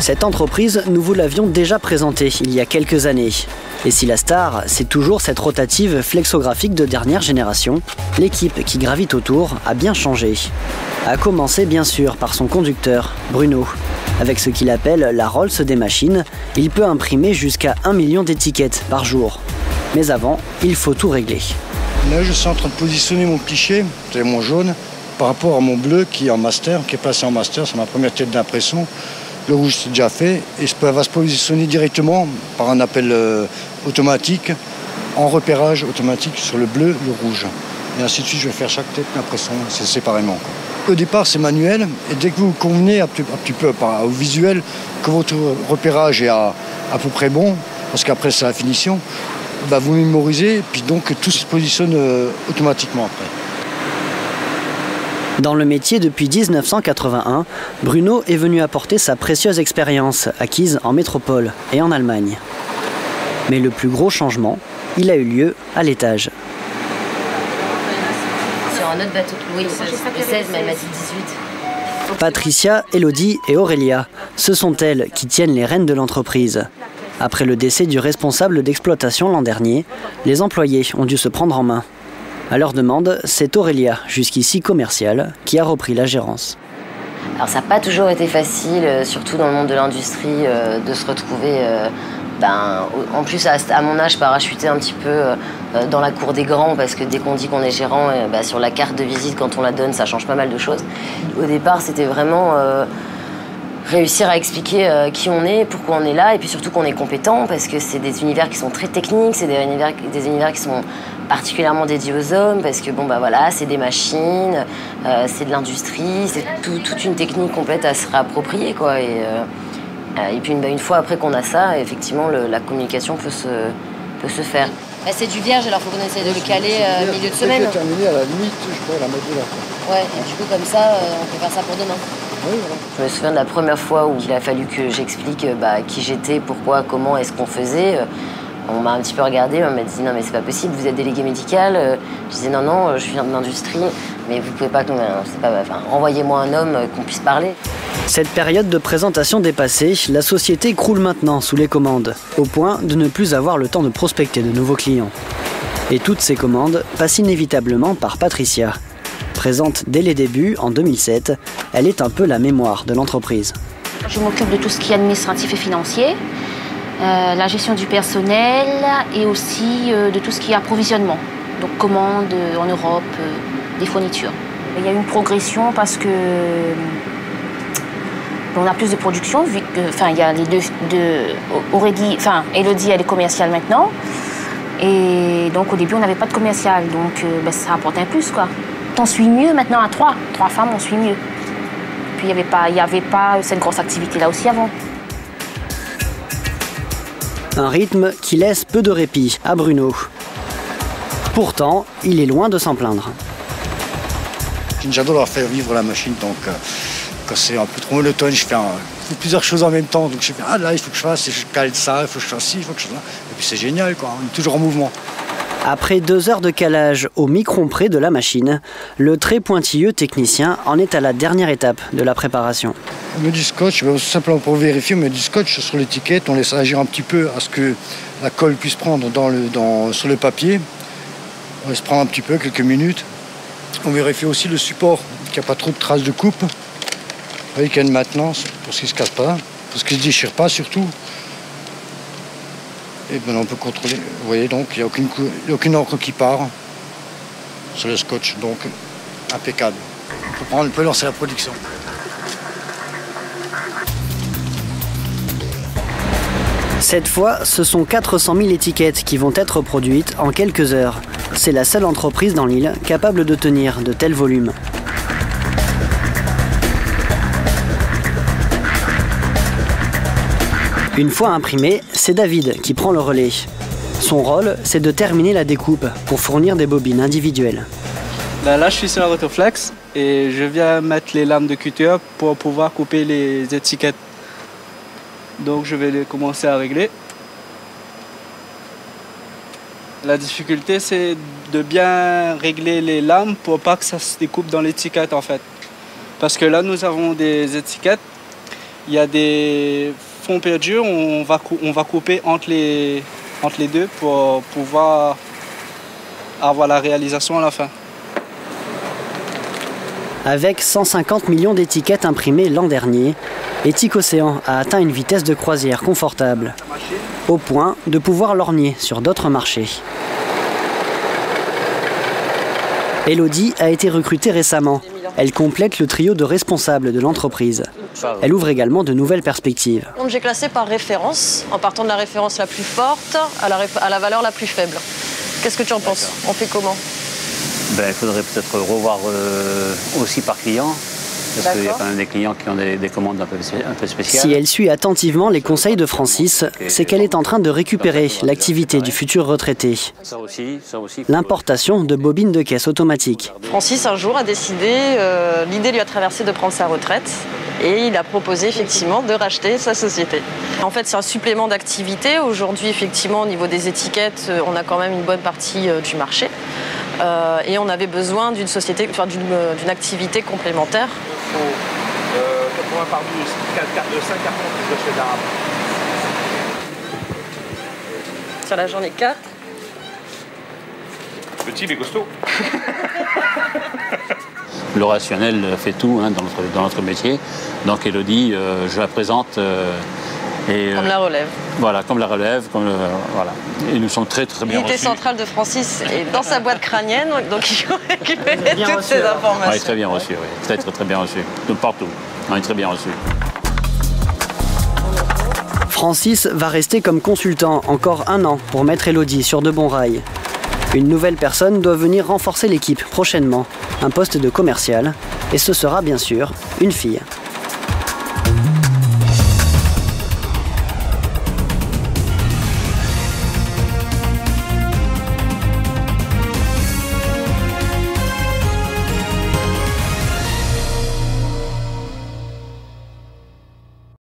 Cette entreprise, nous vous l'avions déjà présentée il y a quelques années. Et si la star, c'est toujours cette rotative flexographique de dernière génération, l'équipe qui gravite autour a bien changé. À commencer bien sûr par son conducteur, Bruno. Avec ce qu'il appelle la Rolls des machines, il peut imprimer jusqu'à 1 million d'étiquettes par jour. Mais avant, il faut tout régler. Là, je suis en train de positionner mon cliché, c'est mon jaune, par rapport à mon bleu qui est en master, qui est placé en master, c'est ma première tête d'impression. Le rouge, c'est déjà fait, et ça va se positionner directement par un appel automatique, en repérage automatique sur le bleu, le rouge. Et ainsi de suite, je vais faire chaque tête d'impression séparément. Au départ, c'est manuel, et dès que vous convenez un petit peu au visuel, que votre repérage est à peu près bon, parce qu'après c'est la finition, bah vous mémorisez, et puis donc tout se positionne automatiquement après. Dans le métier depuis 1981, Bruno est venu apporter sa précieuse expérience acquise en métropole et en Allemagne. Mais le plus gros changement, il a eu lieu à l'étage. Sur un autre bateau, oui, le 16, mais elle m'a dit 18. Patricia, Elodie et Aurélia, ce sont elles qui tiennent les rênes de l'entreprise. Après le décès du responsable d'exploitation l'an dernier, les employés ont dû se prendre en main. À leur demande, c'est Aurélia, jusqu'ici commerciale, qui a repris la gérance. Alors ça n'a pas toujours été facile, surtout dans le monde de l'industrie, de se retrouver, en plus à mon âge, parachuter un petit peu dans la cour des grands, parce que dès qu'on dit qu'on est gérant, sur la carte de visite, quand on la donne, ça change pas mal de choses. Au départ, c'était vraiment réussir à expliquer qui on est, pourquoi on est là, et puis surtout qu'on est compétent, parce que c'est des univers qui sont très techniques, c'est des univers qui sont particulièrement dédiés aux hommes, parce que c'est des machines, c'est de l'industrie, c'est toute une technique complète à se réapproprier, quoi. Et puis une fois après qu'on a ça, effectivement, la communication peut se faire. C'est du vierge, alors il faut qu'on essaye de le caler milieu de semaine. Terminé à la limite, je pourrais la mettre de là. Ouais, et du coup comme ça, on peut faire ça pour demain. Oui, voilà. Je me souviens de la première fois où il a fallu que j'explique qui j'étais, pourquoi, comment est-ce qu'on faisait. On m'a un petit peu regardé, on m'a dit non mais c'est pas possible, vous êtes délégué médical. Je disais non, je viens de l'industrie, mais vous pouvez pas, renvoyez-moi un homme qu'on puisse parler. Cette période de présentation dépassée, la société croule maintenant sous les commandes, au point de ne plus avoir le temps de prospecter de nouveaux clients. Et toutes ces commandes passent inévitablement par Patricia. Présente dès les débuts, en 2007, elle est un peu la mémoire de l'entreprise. Je m'occupe de tout ce qui est administratif et financier, la gestion du personnel et aussi de tout ce qui est approvisionnement. Donc commandes en Europe, des fournitures. Il y a eu une progression parce que on a plus de production, vu que il y a les deux Elodie elle est commerciale maintenant. Et donc au début on n'avait pas de commercial, donc ça apporte un plus, quoi. On suit mieux maintenant à trois femmes, on suit mieux. Puis il n'y avait pas cette grosse activité là aussi avant. Un rythme qui laisse peu de répit à Bruno. Pourtant, il est loin de s'en plaindre. J'adore leur faire vivre la machine, donc quand c'est un peu trop monotone, je fais plusieurs choses en même temps. Donc je fais là il faut que je fasse, je cale ça, il faut que je fasse ci, il faut que je fasse là. Et puis c'est génial, quoi. On est toujours en mouvement. Après 2 heures de calage au micron près de la machine, le très pointilleux technicien en est à la dernière étape de la préparation. On met du scotch, simplement pour vérifier, on met du scotch sur l'étiquette, on laisse agir un petit peu à ce que la colle puisse prendre sur le papier. On laisse prendre un petit peu, quelques minutes. On vérifie aussi le support, qu'il n'y a pas trop de traces de coupe. Vous voyez qu'il y a une maintenance pour ce qui ne se casse pas, pour ce qui ne se déchire pas surtout. Et maintenant on peut contrôler, vous voyez, donc il n'y a aucune encre qui part sur le scotch, donc impeccable. On peut lancer la production. Cette fois, ce sont 400 000 étiquettes qui vont être produites en quelques heures. C'est la seule entreprise dans l'île capable de tenir de tels volumes. Une fois imprimé, c'est David qui prend le relais. Son rôle, c'est de terminer la découpe pour fournir des bobines individuelles. Là, je suis sur la Rotoflex et je viens mettre les lames de cutter pour pouvoir couper les étiquettes. Donc je vais commencer à régler. La difficulté, c'est de bien régler les lames pour pas que ça se découpe dans l'étiquette, en fait. Parce que là, nous avons des étiquettes Il y a des fonds perdus, on va couper entre les deux pour pouvoir avoir la réalisation à la fin. Avec 150 millions d'étiquettes imprimées l'an dernier, Ethic Océan a atteint une vitesse de croisière confortable, au point de pouvoir lorgner sur d'autres marchés. Elodie a été recrutée récemment. Elle complète le trio de responsables de l'entreprise. Elle ouvre également de nouvelles perspectives. J'ai classé par référence, en partant de la référence la plus forte à la valeur la plus faible. Qu'est-ce que tu en penses? On fait comment? Il faudrait peut-être revoir aussi par client, parce qu'il y a quand même des clients qui ont des commandes un peu spéciales. Si elle suit attentivement les conseils de Francis, c'est qu'elle est en train de récupérer l'activité du futur retraité. L'importation de bobines de caisse automatiques. Francis, un jour, a décidé, l'idée lui a traversé de prendre sa retraite, et il a proposé effectivement de racheter sa société. En fait, c'est un supplément d'activité. Aujourd'hui, effectivement, au niveau des étiquettes, on a quand même une bonne partie du marché. Et on avait besoin d'une société, d'une activité complémentaire. 80 par 5 cartons de chez d'arabe. Sur la journée 4. Petit mais costaud. Le rationnel fait tout dans notre métier. Donc Elodie, je la présente. Comme la relève. Voilà, comme la relève. Voilà. Et nous sommes très bien reçus. L'unité centrale de Francis est dans sa boîte crânienne, donc il faut récupérer toutes ces informations. Oui, très bien reçu, oui. Très bien reçu. De partout. On est très bien reçu. Francis va rester comme consultant encore 1 an pour mettre Elodie sur de bons rails. Une nouvelle personne doit venir renforcer l'équipe prochainement, un poste de commercial, et ce sera bien sûr une fille.